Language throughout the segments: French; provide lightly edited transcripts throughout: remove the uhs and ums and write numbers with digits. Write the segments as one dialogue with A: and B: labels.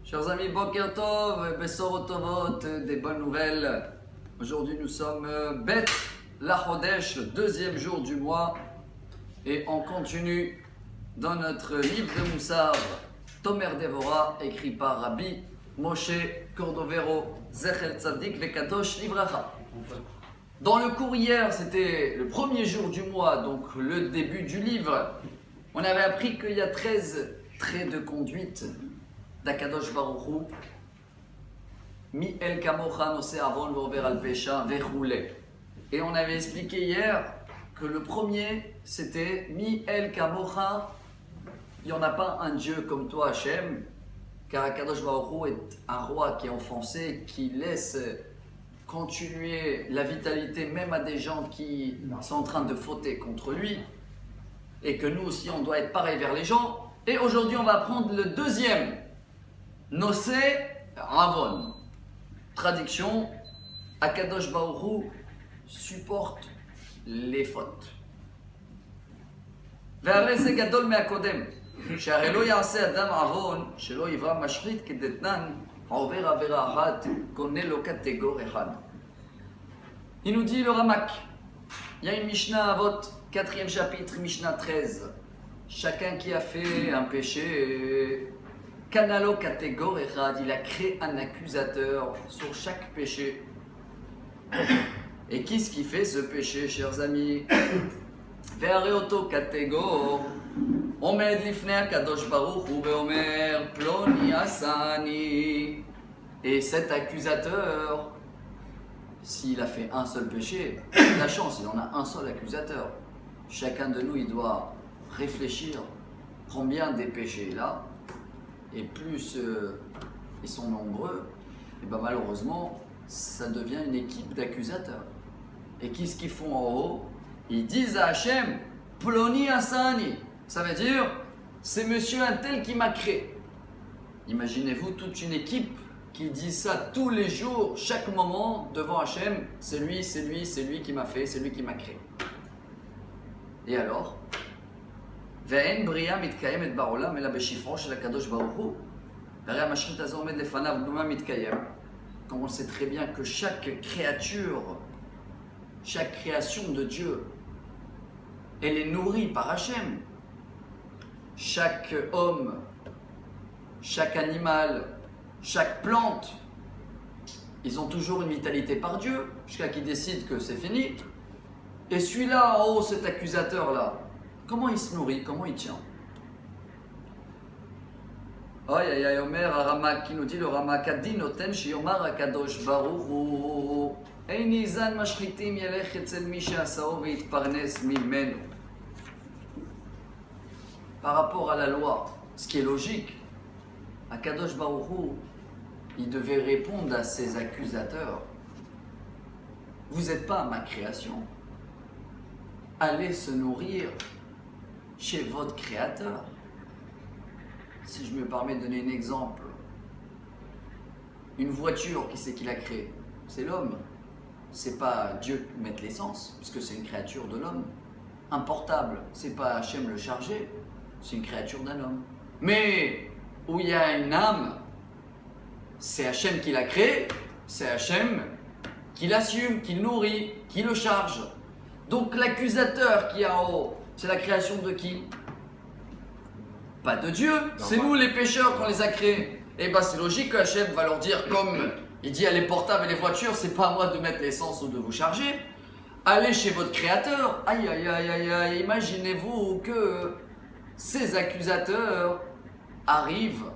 A: Chers amis, Boker Tov, Bessorot Tovot, des bonnes nouvelles. Aujourd'hui, nous sommes Bet Lachodesh, le deuxième jour du mois, et on continue dans notre livre de Moussar, Tomer Devora, écrit par Rabbi Moshe Cordovero, Zecher Tzadik Vekadosh Livracha. Dans le cours hier, c'était le premier jour du mois, donc le début du livre. On avait appris qu'il y a 13 traits de conduite d'Akadosh Baruch Hu, Mi El Kamocha Nosé Avon Vover Al Pesha Vechoule. Et on avait expliqué hier que le premier c'était Mi El Kamocha, il n'y en a pas un Dieu comme toi Hachem, car Akadosh Baruch Hu est un roi qui est offensé, qui laisse continuer la vitalité même à des gens qui sont en train de fauter contre lui, et que nous aussi on doit être pareil vers les gens. Et aujourd'hui on va prendre le deuxième, Nosé Avon. Traduction, Akadosh Baruch Hu supporte les fautes. והרי זה גדול מהקודם, שהרי לא יעשה אדם עוון שלא יברא משחית כדתנן העובר עבירה אחת קונה לו קטגור אחד. Il nous dit le Ramak, il y a une Mishnah Avot, 4e chapitre, Mishnah 13. Chacun qui a fait un péché, Kanalo Kategor Echad, il a créé un accusateur sur chaque péché. Et qu'est-ce qui fait ce péché, chers amis? Ve'areoto Kategor, Omed Lifnei Akadosh Baruch Hu ve'omer Ploni Asani. Et cet accusateur, s'il a fait un seul péché, la chance, il en a un seul accusateur. Chacun de nous, il doit réfléchir combien des péchés il a. Et plus ils sont nombreux, et ben malheureusement, ça devient une équipe d'accusateurs. Et qu'est-ce qu'ils font en haut? Ils disent à Hachem, Ploni Asani. Ça veut dire, c'est monsieur un tel qui m'a créé. Imaginez-vous toute une équipe qui dit ça tous les jours, chaque moment, devant Hachem, c'est lui qui m'a fait, c'est lui qui m'a créé. Et alors? ואין בריאה מתקיימת בעולם אלא בשפרו של הקדוש ברוך הוא. והרי המשחית הזה עומד לפניו, במה מתקיים? Quand on sait très bien que chaque créature, chaque création de Dieu, elle est nourrie par Hachem. Chaque homme, chaque animal, chaque plante, ils ont toujours une vitalité par Dieu, jusqu'à qui décide que c'est fini. Et celui-là, en haut, cet accusateur-là, comment il se nourrit? Comment il tient? Aïe aïe aïe, Omer Aramak qui nous dit le Ramak Adi noten sheyomar Akadosh Baruch Hu Eini zan mashchitim yelech etzel mi she'asao ve'yitparnes mimenu. Par rapport à la loi, ce qui est logique, Akadosh Baruch Hu, il devait répondre à ses accusateurs. Vous n'êtes pas ma création. Allez se nourrir chez votre créateur. Si je me permets de donner un exemple, une voiture, qui c'est qui l'a créée? C'est l'homme. C'est pas Dieu qui met l'essence, puisque c'est une créature de l'homme. Un portable, c'est pas Hachem le chargé, c'est une créature d'un homme. Mais où il y a une âme, c'est Hachem qui l'a créé, c'est Hachem qui l'assume, qui le nourrit, qui le charge. Donc l'accusateur qui est en haut, c'est la création de qui? Pas de Dieu, c'est nous les pécheurs qu'on les a créés. Et bien c'est logique que Hachem va leur dire, comme il dit à les portables et les voitures, c'est pas à moi de mettre l'essence ou de vous charger. Allez chez votre créateur. Aïe aïe aïe aïe aïe, imaginez-vous que ces accusateurs arrivent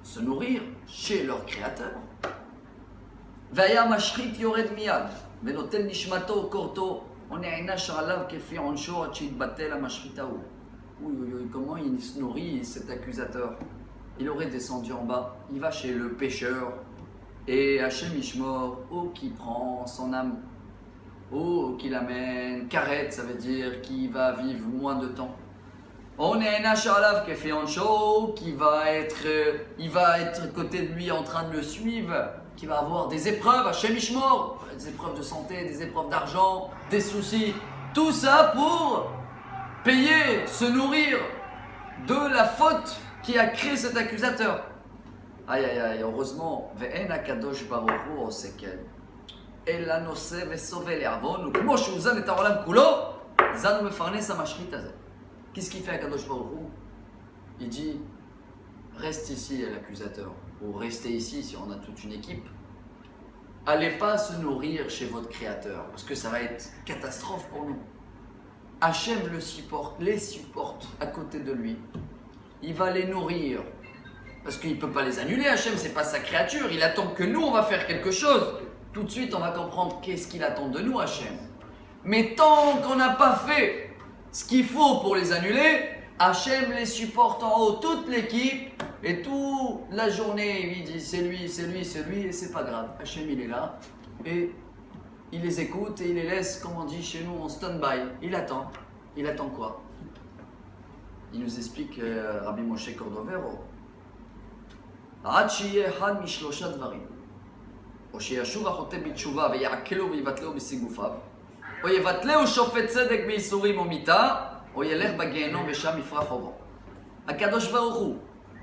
A: se nourrir chez leur créateur. Vaya mashrit yored miyad, venotel nishmato korto. On est un achalav qui fait un show à Chidbatel à Mashritaou. Oui, comment il se nourrit cet accusateur? Il aurait descendu en bas, il va chez le pêcheur, et Hachem Ishmor, qui prend son âme, qui l'amène, karet, ça veut dire qu'il va vivre moins de temps. On est un achalav qui fait un show, il va être à côté de lui en train de le suivre, qui va avoir des épreuves, Hachem Ishmor, des épreuves de santé, des épreuves d'argent, des soucis, tout ça pour payer, se nourrir de la faute qui a créé cet accusateur. Aïe aïe aïe, heureusement, ואין הקדוש ברוך הוא עושה כן, אלא נושא וסובל לעוון, וכמו שהוא זן את העולם כולו, זן ומפרנס המשחית הזה. Qu'est-ce qu'il fait הקדוש ברוך הוא? Il dit, reste ici l'accusateur, ou restez ici si on a toute une équipe. Allez pas se nourrir chez votre créateur, parce que ça va être catastrophe pour nous. Hachem le supporte, les supporte à côté de lui. Il va les nourrir. Parce qu'il ne peut pas les annuler, Hachem, c'est pas sa créature. Il attend que nous, on va faire quelque chose. Tout de suite, on va comprendre qu'est-ce qu'il attend de nous, Hachem. Mais tant qu'on n'a pas fait ce qu'il faut pour les annuler, Hachem les supporte en haut, toute l'équipe. Et toute la journée, il dit c'est lui, c'est lui, c'est lui, et c'est pas grave. Hachem, il est là. Et il les écoute et il les laisse, comme on dit chez nous, en stand-by. Il attend. Il attend quoi? Il nous explique Rabbi Moshe Cordovero. עד שיהיה אחד משלושה דברים, או שישוב החוטא בתשובה ויעקלו ויבטלו בסיגופיו, או יבטלו שופט צדק בייסורים או מיתה, או ילך בגיהנום ושם יפרח חובו. הקדוש ברוך הוא,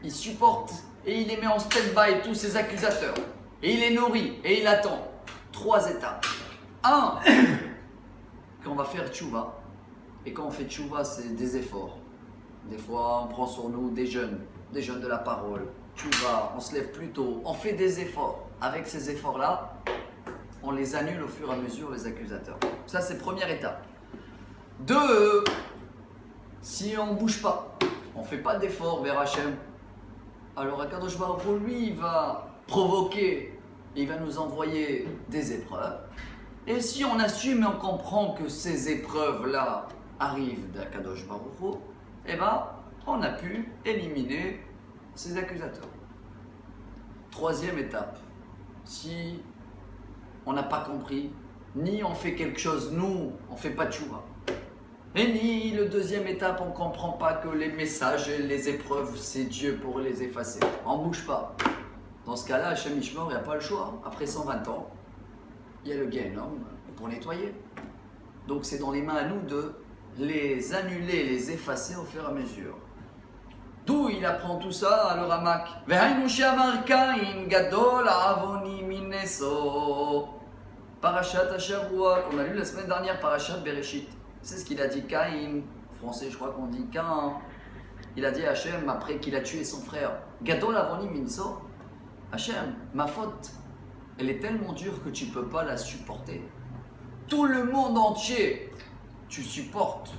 A: il supporte et il les met en stand-by tous ses accusateurs, et il les nourrit et il attend. 3 étapes. 1, quand on va faire tchouva, et quand on fait tchouva, c'est des efforts. Des fois, on prend sur nous des jeûnes de la parole. Tchouva, on se lève plus tôt, on fait des efforts. Avec ces efforts-là, on les annule au fur et à mesure, les accusateurs. Ça, c'est première étape. 2, si on ne bouge pas, on ne fait pas d'efforts vers Hachem, alors Akadosh Baruch Hu, lui, il va provoquer, il va nous envoyer des épreuves. Et si on assume et on comprend que ces épreuves-là arrivent d'Akadosh Baruch Hu, eh bien, on a pu éliminer ces accusateurs. 3e étape, si on n'a pas compris, ni on fait quelque chose, nous, on ne fait pas de tchouva. Et ni le 2e étape, on ne comprend pas que les messages et les épreuves, c'est Dieu pour les effacer. On ne bouge pas. Dans ce cas-là, Hachem Ishmor, il n'y a pas le choix. Après 120 ans, il y a le Gehenom pour nettoyer. Donc c'est dans les mains à nous de les annuler, les effacer au fur et à mesure. D'où il apprend tout ça à le Ramak. Parashat Ashavua, qu'on a lu la semaine dernière, Parashat Bereshit. C'est ce qu'il a dit Caïn. En français, je crois qu'on dit Cain. Il a dit à Hachem, après qu'il a tué son frère, Gadol Avoni Minso. Hachem, ma faute, elle est tellement dure que tu ne peux pas la supporter. Tout le monde entier, tu supportes.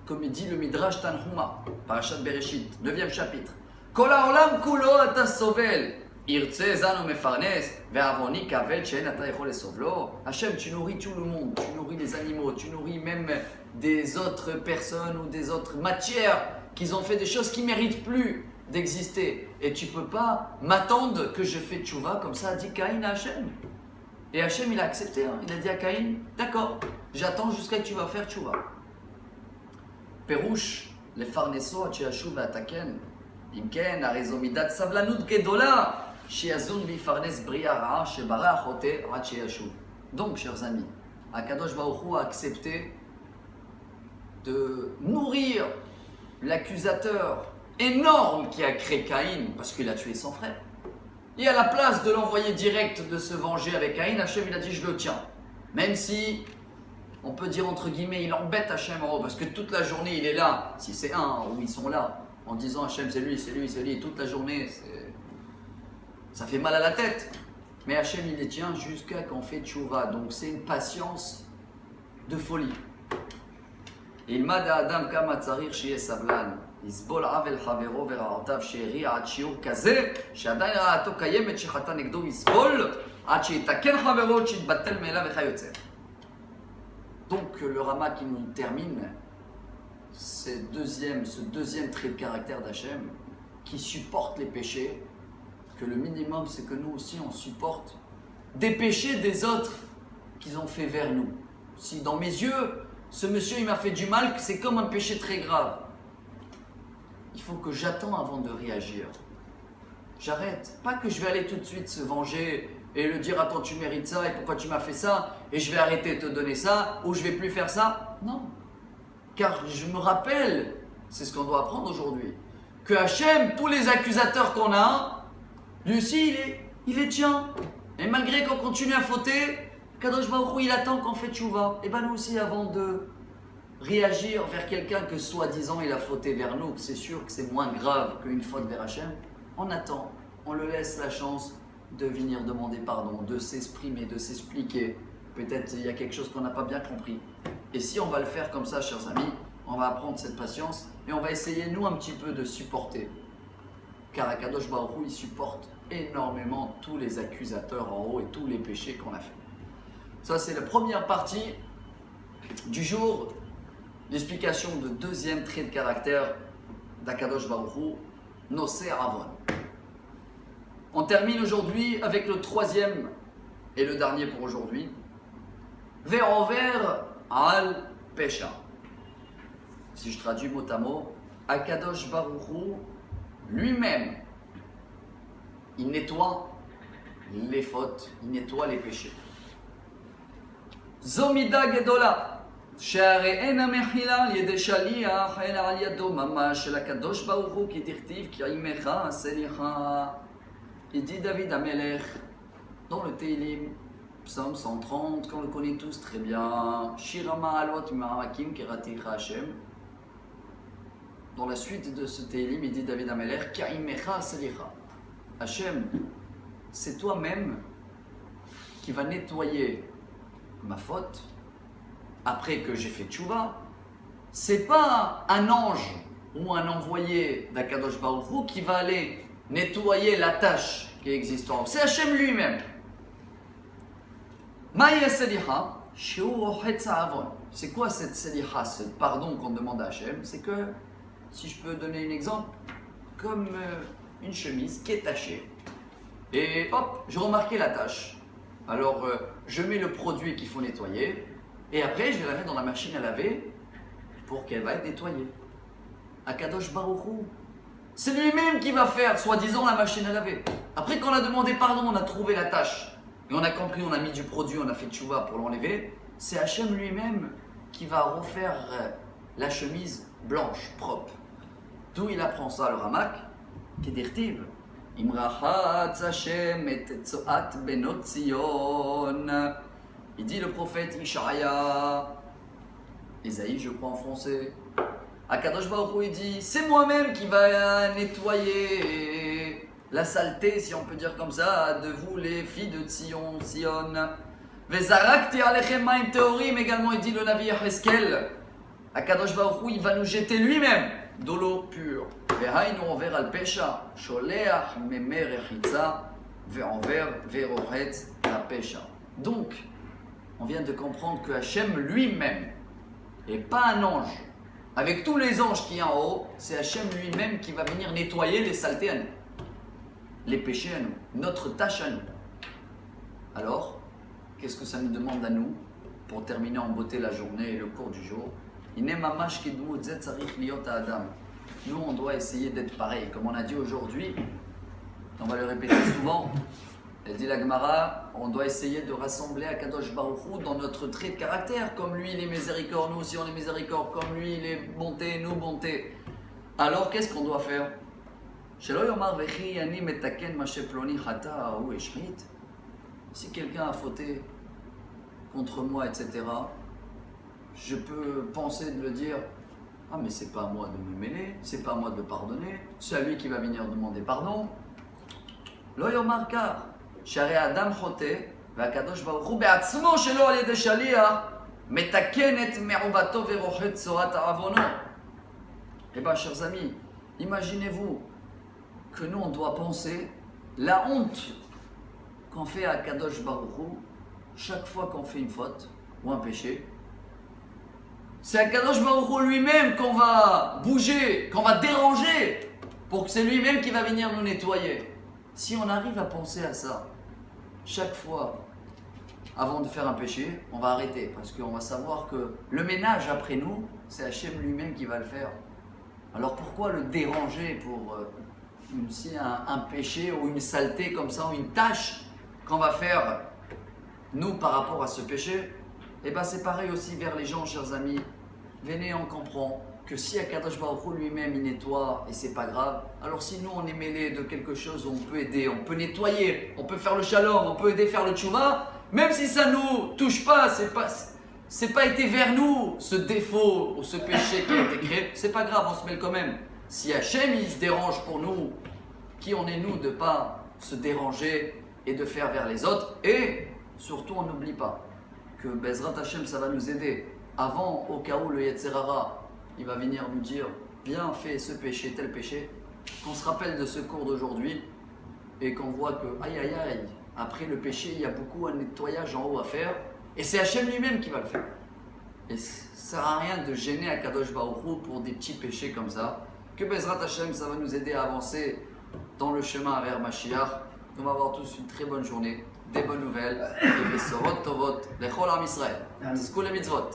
A: Comme il dit le Midrash Tanhuma, Parashat Bereshit, 9e chapitre. Kol haolam kulo ata sovel, irtze zanu mefarnes, ve'avoni kaved she'en ata yechol lesovlo. Hachem, tu nourris tout le monde, tu nourris les animaux, tu nourris même des autres personnes ou des autres matières qui ont fait des choses qui ne méritent plus d'exister. Et tu ne peux pas m'attendre que je fais tchouva comme ça, a dit Caïn à Hachem. Et Hachem, il a accepté, hein. Il a dit à Caïn, d'accord, j'attends jusqu'à que tu vas faire tchouva. פירוש לפרנסו עד שישוב והתקן. אם כן, הרי זו מידת סבלנות גדולה שיזון ויפרנס בריאה רעה שברא החוטא עד שישוב. Donc, chers amis, Akadosh Baruch Hu a accepté de nourrir l'accusateur énorme qui a créé Caïn parce qu'il a tué son frère. Et à la place de l'envoyer direct de se venger avec Caïn, Hachem il a dit je le tiens. Même si on peut dire entre guillemets, il embête Hachem en haut parce que toute la journée il est là, si c'est un où ils sont là, en disant Hachem c'est lui, c'est lui, c'est lui, toute la journée, ça fait mal à la tête. Mais Hachem il les tient jusqu'à qu'on fait tchouva, donc c'est une patience de folie. ילמד האדם כמה צריך שיהיה סבלן, יסבול עוול חברו ורעותיו שהריע עד שיעור כזה, שעדיין רעתו קיימת שחטא נגדו יסבול, עד שיתקן חברו, שיתבטל מאליו וכיוצא. Donc le Rama qui nous termine, ce deuxième trait de caractère d'Hachem, qui supporte les péchés, que le minimum c'est que nous aussi on supporte des péchés des autres qu'ils ont fait vers nous. Si dans mes yeux, ce monsieur il m'a fait du mal, c'est comme un péché très grave. Il faut que j'attends avant de réagir. J'arrête. Pas que je vais aller tout de suite se venger et le dire attends tu mérites ça et pourquoi tu m'as fait ça et je vais arrêter de te donner ça ou je vais plus faire ça. Non. Car je me rappelle, c'est ce qu'on doit apprendre aujourd'hui, que Hachem, tous les accusateurs qu'on a, Lui aussi, il est tient. Et malgré qu'on continue à fauter, Kadosh Baruch Hu, il attend qu'on fait tchouva. Et bien nous aussi, avant de réagir vers quelqu'un que soi-disant il a fauté vers nous, que c'est sûr que c'est moins grave qu'une faute vers Hachem, on attend, on le laisse la chance de venir demander pardon, de s'exprimer, de s'expliquer. Peut-être il y a quelque chose qu'on n'a pas bien compris. Et si on va le faire comme ça, chers amis, on va apprendre cette patience et on va essayer, nous, un petit peu de supporter. Car Akadosh Baruch Hu, il supporte énormément tous les accusateurs en haut et tous les péchés qu'on a fait. Ça, c'est la première partie du jour, l'explication de deuxième trait de caractère d'Akadosh Baruch Hu, Nosé Avon. On termine aujourd'hui avec le troisième et le dernier pour aujourd'hui. Ve'over al pesha. Si je traduis mot à mot, Akadosh Baruch Hu lui-même, il nettoie les fautes, il nettoie les péchés. Zomida gedola. שהרי אין המחילה על ידי שליח אלא על ידו ממש של הקדוש ברוך הוא כי דכתיב כי עמך סליחה. Il dit David Amelech dans le Teilim, psaume 130, qu'on le connaît tous très bien, Shir Ma'alot Ma'amakim Keraticha Hashem. Dans la suite de ce Teilim, il dit David Amelech ki imecha selicha. Hashem, c'est toi-même qui va nettoyer ma faute après que j'ai fait tchouva. C'est pas un ange ou un envoyé d'Akadosh Baruch Hu qui va aller nettoyer la tâche qui est existante. C'est Hashem lui-même. Maïa selicha, shiur ochetz avon. C'est quoi cette selicha, ce pardon qu'on demande à Hashem? C'est que, si je peux donner un exemple, comme une chemise qui est tachée. Et hop, j'ai remarqué la tache. Alors, je mets le produit qu'il faut nettoyer. Et après, je vais la mettre dans la machine à laver pour qu'elle va être nettoyée. Akadosh Baruch Hu, c'est lui-même qui va faire, soi-disant, la machine à laver. Après qu'on a demandé pardon, on a trouvé la tâche. Et on a compris, on a mis du produit, on a fait tchouva pour l'enlever. C'est Hachem lui-même qui va refaire la chemise blanche, propre. D'où il apprend ça, le Ramak, qui est d'Irtiv. Imrachatz Hashem et tzoat benot Zion. Il dit le prophète Ishaïa, Isaïe je crois en français, Akadosh Baruch Hu il dit, c'est moi-même qui va nettoyer la saleté, si on peut dire comme ça, de vous les filles de Sion. Vezarakti alechem ma'im teorim, également il dit le Navi Yecheskel, Akadosh Baruch Hu il va nous jeter lui-même de l'eau pure. Vehainu over al pesha, sholeach memer echitza, ve'enver ve'rochetz la pesha. Donc, on vient de comprendre que Hachem lui-même, et pas un ange, avec tous les anges qui sont en haut, c'est Hachem lui-même qui va venir nettoyer les saletés à nous, les péchés à nous, notre tâche à nous. Alors, qu'est-ce que ça nous demande à nous pour terminer en beauté la journée et le cours du jour? Nous, on doit essayer d'être pareil, comme on a dit aujourd'hui, on va le répéter souvent. Elle dit la Gemara, on doit essayer de rassembler Akadosh Baruch Hu dans notre trait de caractère. Comme lui, il est miséricorde, nous aussi on est miséricorde. Comme lui, il est bonté, nous bonté. Alors, qu'est-ce qu'on doit faire? Si quelqu'un a fauté contre moi, etc., je peux penser de le dire, ah mais c'est pas à moi de me mêler, c'est pas à moi de le pardonner, c'est à lui qui va venir demander pardon. Lo yomar kar. שהרי האדם חוטא, והקדוש ברוך הוא בעצמו שלא על ידי שליח, מתקן את מעובתו ורוחץ צורת עוונו. Eh bien, chers amis, imaginez-vous que nous, on doit penser la honte qu'on fait à Kadosh Baruch Hu chaque fois qu'on fait une faute ou un péché. C'est à Kadosh Baruch Hu lui-même qu'on va bouger, qu'on va déranger, pour que c'est lui-même qui va venir nous nettoyer. Si on arrive à penser à ça, chaque fois, avant de faire un péché, on va arrêter, parce qu'on va savoir que le ménage après nous, c'est Hachem lui-même qui va le faire. Alors pourquoi le déranger pour un péché ou une saleté comme ça, ou une tâche qu'on va faire, nous, par rapport à ce péché? Eh bien c'est pareil aussi vers les gens, chers amis. Venez, on comprend. que si Akadosh Baruch Hu lui-même il nettoie et c'est pas grave, alors si nous on est mêlé de quelque chose, on peut aider, on peut nettoyer, on peut faire le shalom, on peut aider à faire le tchouva, même si ça nous touche pas, c'est pas été vers nous ce défaut ou ce péché qui a été créé, c'est pas grave, on se mêle quand même. Si Hachem il se dérange pour nous, qui on est nous de pas se déranger et de faire vers les autres, et surtout on n'oublie pas que Bezrat Hachem ça va nous aider. Avant, au cas où le Yetzer Hara il va venir nous dire viens fais ce péché, tel péché, qu'on se rappelle de ce cours d'aujourd'hui et qu'on voit que aïe aïe aïe, après le péché il y a beaucoup un nettoyage en haut à faire et c'est Hachem lui-même qui va le faire. Et ça ne sert à rien de gêner Akadosh Baruch Hu pour des petits péchés comme ça. Que Bezrat Hachem ça va nous aider à avancer dans le chemin vers Mashiach. On va avoir tous une très bonne journée, des bonnes nouvelles et Besorot Tovot, Lechol Am Israël, Tizku le mitzvot.